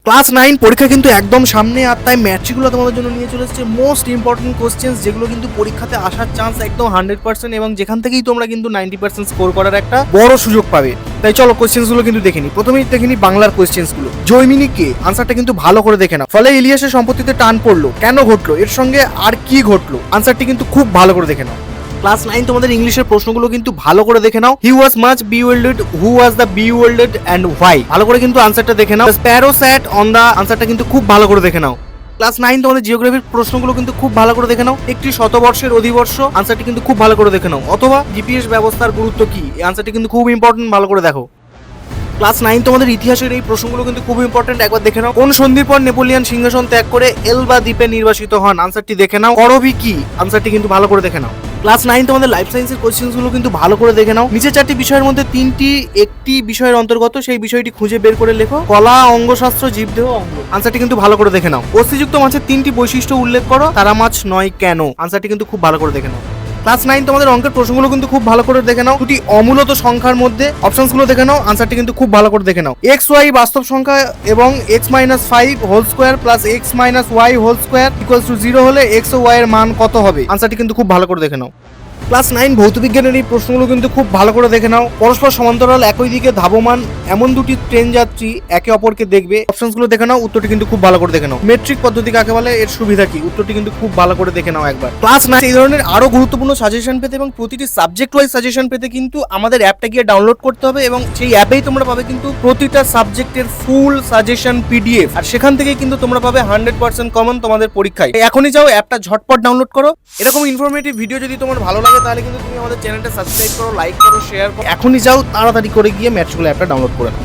Class 9 পরীক্ষা কিন্তু একদম সামনে, আর তাই ম্যাট্রিকগুলো তোমাদের জন্য নিয়ে চলে এসেছে মোস্ট ইম্পর্টেন্ট কোশ্চেন্স, যেগুলো কিন্তু পরীক্ষাতে আসার চান্স একদম 100% এবং যেখান থেকেই তোমরা কিন্তু 90% স্কোর করার একটা বড় সুযোগ পাবে। তাই চলো কোশ্চেন্সগুলো কিন্তু দেখে নিই। প্রথমেই দেখে নিই বাংলার কোশ্চেন্সগুলো। জৈমিনী কে? আনসারটা কিন্তু ভালো করে দেখে নাও। ফলে ইলিয়াসের সম্পত্তিতে টান পড়লো, কেন ঘটলো, এর সঙ্গে আর কি ঘটলো, আনসারটি কিন্তু খুব ভালো করে দেখে নাও। ক্লাস 9 তোমাদের ইংলিশের প্রশ্নগুলো কিন্তু ভালো করে দেখে নাও। He was much bewildered, who was the bewildered and why, ভালো করে কিন্তু আনসারটা দেখে নাও। স্প্যারো স্যাট অন দা, আনসারটা কিন্তু খুব ভালো করে দেখে নাও। ক্লাস 9 তোমাদের জিওগ্রাফির প্রশ্নগুলো কিন্তু খুব ভালো করে দেখে নাও। একটি শতবর্ষের অধিবর্ষ, আনসারটি কিন্তু খুব ভালো করে দেখে নাও। অথবা জিপিএস ব্যবস্থার গুরুত্ব কি, এই আনসারটি কিন্তু খুব ইম্পর্টেন্ট, ভালো করে দেখো। ক্লাস 9 তোমাদের ইতিহাসের এই প্রশ্নগুলো কিন্তু খুব ইম্পর্টেন্ট, একবার দেখে নাও। কোন সন্ধির পর নেপোলিয়ান সিংহাসন ত্যাগ করে এলবা দ্বীপে নির্বাসিত হন, আনসারটি দেখে নাও। করবি কি, আনসারটি কিন্তু ভালো করে দেখে নাও। ক্লাস 9 তোমাদের লাইফ সায়েন্সের কোশ্চেনগুলো কিন্তু ভালো করে দেখে নাও। নিচে 4টি বিষয়ের মধ্যে 3টি একটি বিষয়ের অন্তর্গত, সেই বিষয়টি খুঁজে বের করে লেখো। কলা, অঙ্গশাস্ত্র, জীবদেহ, অঙ্গ, আনসারটি কিন্তু ভালো করে দেখে নাও। অস্থিযুক্ত মাছের 3টি বৈশিষ্ট্য উল্লেখ করো, তারা মাছ নয় কেন, আনসারটি কিন্তু খুব ভালো করে দেখে নাও। ক্লাস 9 তোমাদের অঙ্কের প্রশ্নগুলো কিন্তু খুব ভালো করে দেখে নাও। দুটি অমূলত সংখ্যার মধ্যে অপশনসগুলো দেখে নাও, আনসারটি কিন্তু খুব ভালো করে দেখে নাও। এক্স ওয়াই বাস্তব সংখ্যা এবং x-5 whole square plus x-y whole square equals to 0 হলে এক্স ও ওয়াই এর মান কত হবে, আনসারটি কিন্তু খুব ভালো করে দেখে নাও। ক্লাস 9 ভৌতবিজ্ঞানের এই প্রশ্নগুলো কিন্তু খুব ভালো করে দেখে নাও। পরস্পর সমান্তরাল একই দিকে ধাবমান এমন দুটি ট্রেন যাত্রী একে অপরকে দেখবে, অপশনসগুলো দেখে নাও, উত্তরটি কিন্তু খুব ভালো করে দেখে নাও। মেট্রিক পদ্ধতি কাকে বলে, এর সুবিধা কি, উত্তরটি কিন্তু খুব ভালো করে দেখে নাও একবার। ক্লাস 9 এই ধরনের আরো গুরুত্বপূর্ণ সাজেশন পেতে এবং প্রতিটি সাবজেক্ট ওয়াইজ সাজেশন পেতে কিন্তু আমাদের অ্যাপটা গিয়ে ডাউনলোড করতে হবে, এবং সেই অ্যাপেই তোমরা পাবে কিন্তু প্রতিটা সাবজেক্টের ফুল সাজেশন পিডিএফ, আর সেখান থেকেই কিন্তু তোমরা পাবে 100% কমন তোমাদের পরীক্ষায়। এখনই যাও অ্যাপটা ঝটপট ডাউনলোড করো। এরকম ইনফরমেটিভ ভিডিও যদি তোমার ভালো লাগে তাহলে কিন্তু তুমি আমাদের চ্যানেলটা সাবস্ক্রাইব করো, লাইক করো, শেয়ার করো। এখনই যাও তাড়াতাড়ি করে গিয়ে ম্যাথসগুলো অ্যাপটা ডাউনলোড করে নাও।